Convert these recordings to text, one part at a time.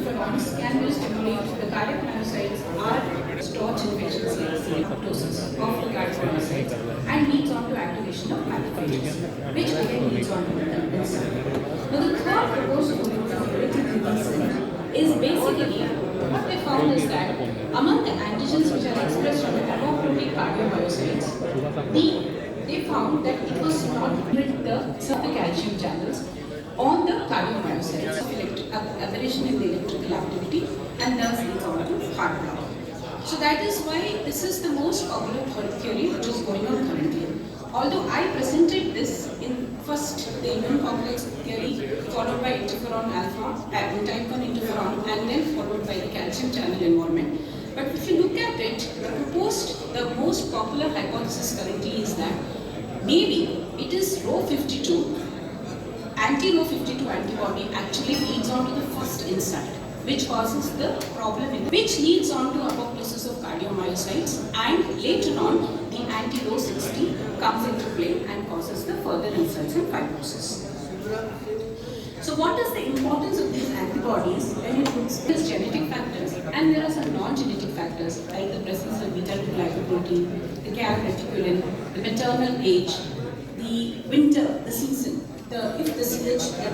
interferons can be stimulate the cardiac myocytes are storage infections like apoptosis of the cardiac myocytes and leads on to activation of macrophages, which again leads on to the insulin. Now the third proposed therapeutic medicine is basically what they found is that among the antigens which are expressed on the apoprotein cardiomyocytes, they found that it was not with the calcium channels on the cardiomyocytes of aberration in the electrical activity and thus leads on to heart block. So that is why this is the most popular theory which is going on currently. Although I presented this in first the immune complex theory followed by interferon alpha, type 1 interferon and then followed by the calcium channel involvement. But if you look at it, the most popular hypothesis currently is that maybe it is Rho52, anti-Rho52 antibody actually leads on to the first insult, which causes the problem, which leads on to apoptosis of cardiomyocytes, and later on the anti-Rho60 comes into play and causes the further insults and fibrosis. So what is the importance of these antibodies when it looks at genetic factors, and there are some non-genetic factors like the presence of beta-glucoprotein, the calreticulin, the maternal age, the winter, the season, if the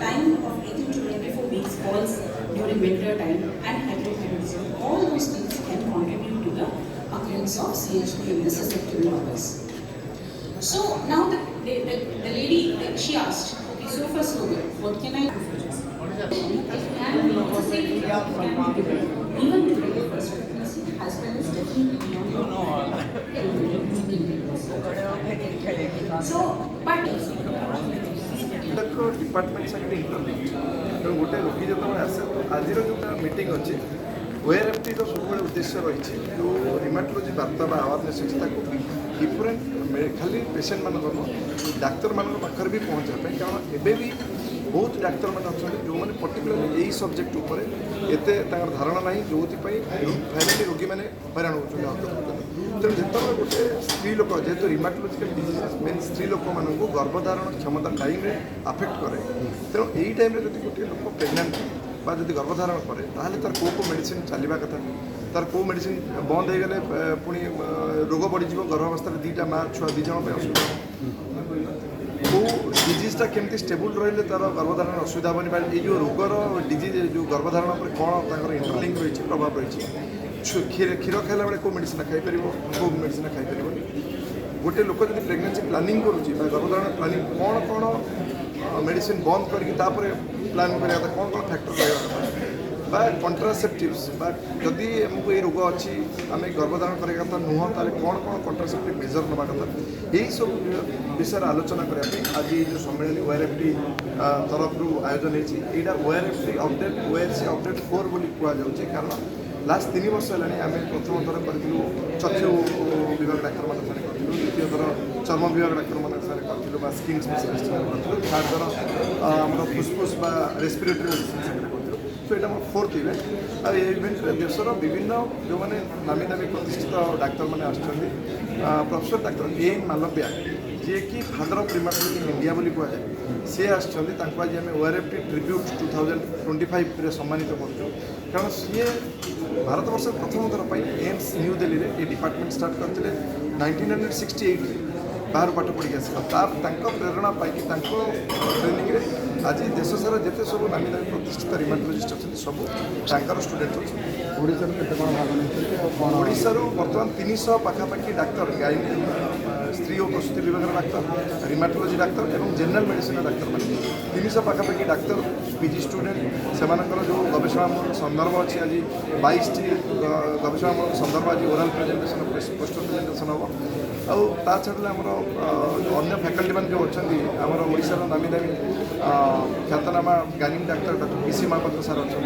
time of 18 to 24 weeks falls during winter time, and hypothyroidism, all those things can contribute to the occurrence of CH2 in the susceptible mothers. So now the lady, she asked, okay, so far so good, what can I do? It can be safe, it can be given, even during the first pregnancy, as well as definitely beyond so, but department साथ interlink तेणु गोटे रोगी जो आसे तो आज जो meeting अच्छी ओआरएफटी सब उद्देश्य रही जो रिमाटोलॉजी वार्ता आवेरनेस अच्छी डिफरेन्ट खाली पेसेंट मान डाक्तर मान पाखे भी पहुँचापी कारण एवं भी बहुत डाक्तर मैंने अच्छा जो मैंने पर्टिकुलरली यही सब्जेक्ट उपर एत धारणा ना जो फैमिली रोगी मैंने हैरान होती तेणु जो गोटे स्त्री लोक जेहेतु रिमाटोलॉजिकल डिजीज मेन स्त्री लोक मानू गर्भधारण क्षमता टाइम आफेक्ट करे तेणु यही टाइम जब गोटे लोक प्रेगनेंट जब गर्भधारण करे तार कौ मेडिसिन चलवा कथा तार कौ मेडिसिन बंद हो गले पुणी रोग बढ़ीज गर्भावस्था दुईटा माँ छुआ दीज असुविधा कौ डिजीजटा केमती स्टेबल रही तार गर्भधारण असुविधा हेनी ये जो रोगर डिजीज जो गर्भधारण पर कौन इंटरलिंक रही प्रभाव रही क्षीर खाला बेले कौ मेडिसिन खाईपर कौ मेडिसिन खाईपर गोटे लोक जब प्रेगनेंसी प्लानिंग करुच्ची गर्भधारण प्लानिंग कौन कौन मेडिसिन बंद करके प्लान करा कौन कौन फैक्टर रहा कंट्रासेप्टिव्स जदि आमको ये रोग अच्छी आम गर्भधारण करा कथा नुह ताले कौन कौन कंट्रासेप्टिव मेजर नवा कथा यही सब विषय आलोचना करने आज जो सम्मेलन ओआरएफटी तरफ आयोजन होती ओआरएफटी अपडेट ओआरसी अपडेट 4 बोली कहुच्छे कारण लास्ट 3 वर्ष है आम प्रथम थर करूँ चक्षु विभाग डाक्तर मान द्वितीय थर चर्म विभाग डाक्तर मान करूँ स्किन स्पेशलिस्ट करूँ थर्ड थर आम फुसफुस रेस्पिरेटरी मेडिसिन करूँ तो यहाँ मोर 4th इवेंट और ये इवेंट देशर विभिन्न जो मैंने नामी दामी प्रतिष्ठित डाक्तर मैंने प्रोफेसर डाक्तर ए मालव्या जी कि फादर ऑफ रिमाटोलॉजी इन इंडिया बोली कहुए सी आज ओआरएफटी ट्रिब्यूट 2025 सम्मानित कर कारण सी भारत वर्ष प्रथम थर पर एम्स न्यू दिल्ली में ये डिपार्टमेंट स्टार्ट करते 1968 बाहर पाठ पढ़ी आसा प्रेरणा पाई ट्रेनिंग आज देश सारा जिते सब नामी दामी प्रतिष्ठित रिमाटोलॉजिस्ट अच्छा सब स्टूडेंट अच्छा ओडार बर्तमान 300 पाखापाखि डाक्तर गाइनी स्त्री और प्रसूति विभाग डाक्तर रिमाटोलॉजी डाक्तर और जनरल मेडिसिन डाक्तर मैंने 300 पाखापाखि डाक्तर पीजी स्टूडेंट से जो गवेषणामूलक संदर्भ अच्छी आज 22 गवेषणामूलक संदर्भ आज ओराल प्रेजेंटेशन पोस्टर प्रेजेंटेशन हम आउ ता छाड़े आमर अन्य फैकल्टी मैंने जो अच्छा आमर ओडार नामी दामी ख्यातनामा gynaec doctor doctor PC Mohapatra sir अच्छा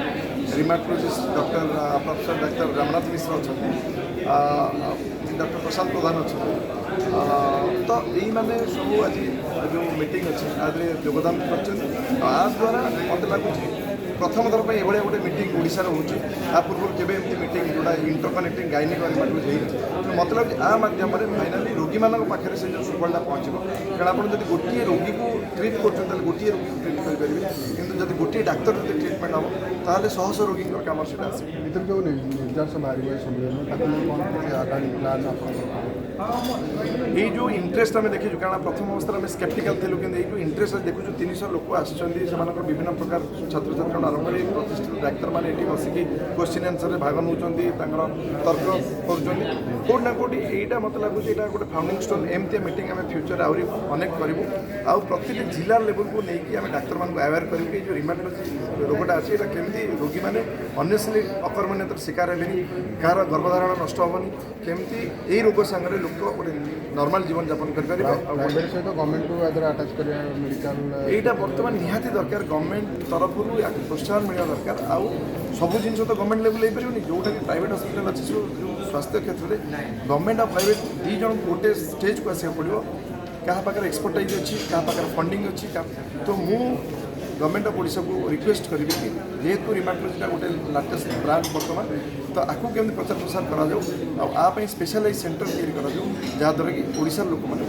rheumatologist doctor professor doctor Ramnath Mishra अच्छा डॉक्टर प्रशांत प्रधान अच्छा तो यही मैंने सब आज जो मीटिंग अच्छे आदि योगदान द्वारा मत लगुच प्रथम थर पर ये गोटे मीटिंग ओडार होती पूर्व केवे एमती मीटिंग जोड़ा इंटरकनेक्टिंग गाइनिक रिमाटोलॉजी होती मतलब आ माध्यम फाइनाली रोगी मान पाखे से जो सुफलता पहुँचो कारण आप जब गोटे रोगी को ट्रिट कर गोटे रोगी ट्रिट करेंगे कि जब गोटे डाक्तर जो ट्रिटमेंट हम ताहले शह शह रोगी कम सीटा आस ଭିତରେ ଯେଉଁ ନିର୍ଦ୍ଦେଶ ବାହାରିବ ସମ୍ମିଳନୀ ତାକୁ ନେଇ କ'ଣ କିଛି ଆଗାମୀ ପ୍ଲାନ୍ ଆପଣଙ୍କର ये जो इंटरेस्ट आम देखीचु कारण प्रथम अवस्था में स्केप्टिकल थी कि जो इंटरेस्ट देखु 300 लोक आसर विभिन्न प्रकार छात्र छात्री आरंभ कर प्रतिष्ठित डाक्तर मैंने ये बसिक क्वेश्चन आंसर भाग नौ तर्क करोना कौटी यहाँ मत लगुच यहाँ गोटे फाउंडिंग स्टोन एमती मीटिंग आम फ्यूचर आहरी अनेक करूँ आउ प्रति जिला लेवल को लेकिन आम डाक्तर मानक अवेयर करूँ कि जो रिमाटोलॉजी रोगटा अच्छी यहाँ केमी रोगी मैंने अनेसली अकर्मण्यतार शिकार हेनी कହାର गर्भधारण नष्ट हेनी केमती यही रोग सांगे लोक गोटे नॉर्मल जीवन यापन करेंगे प्राइवेट सहित गवर्नमेंट को एदर अटैच करिया मेडिकल यहाँ बर्तमान निहाती दरकार गवर्नमेंट तरफ प्रोत्साहन मिलवा दरकार आउ सब जिन तो गवर्नमेंट लेवल हो जोटा कि प्राइवेट हॉस्पिटल अच्छी जो स्वास्थ्य क्षेत्र में गवर्नमेंट और प्राइवेट दी जन गोटे स्टेज को आसको पड़ो क्या पाखे एक्सपर्टाइज अच्छी क्या पाखे फंडिंग अच्छी तो मु गवर्नमेंट ऑफ ओडिशा को रिक्वेस्ट करी कि जेहेतु रिमाटोलॉजी गोटे लाटेस्ट ब्रांच बर्तमान तो आपको केमती प्रचार प्रसार करा स्पेशलाइज सेंटर तैयारी जहाँद्वारा कि ओडिशार लोक मैंने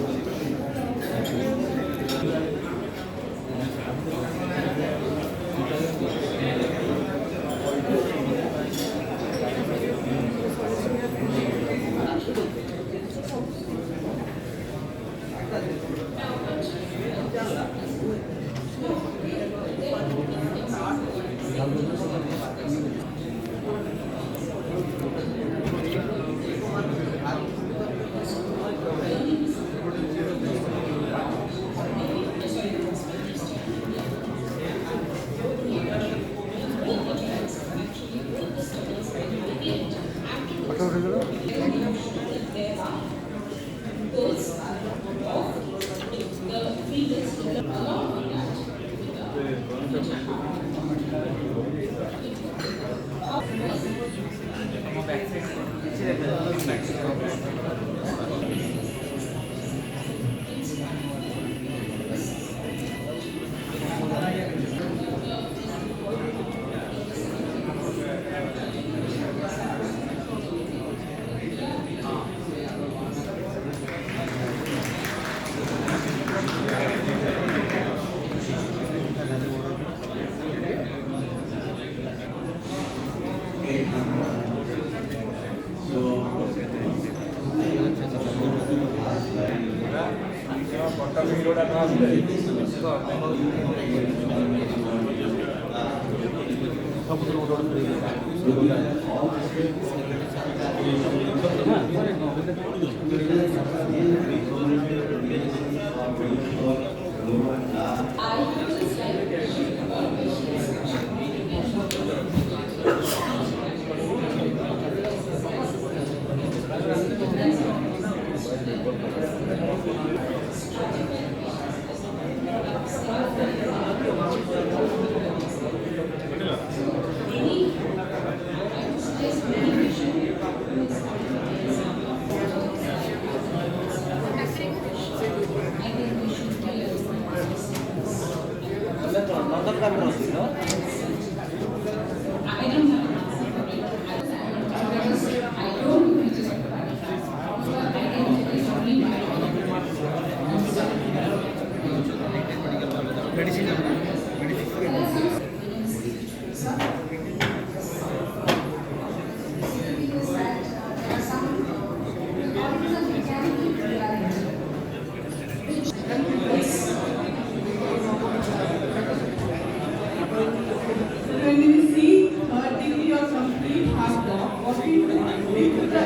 When we see third degree or complete heart block, what we do, we put the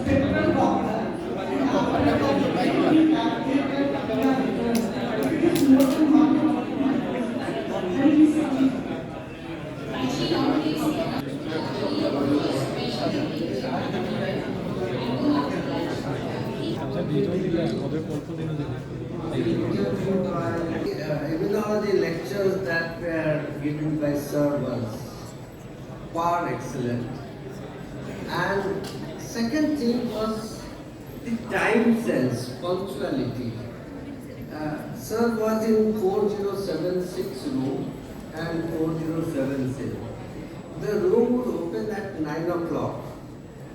central doctor and after that we activate the it is more than half and we see immunology lectures that were given by Sir was far excellent. And second thing was the time sense, punctuality. Sir was in 4076 room and 4077. The room would open at 9 o'clock,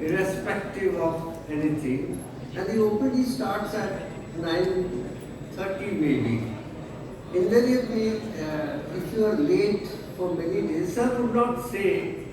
irrespective of anything, and the OPD starts at 9:30 maybe. invariably, if you are late for many days, sir would not say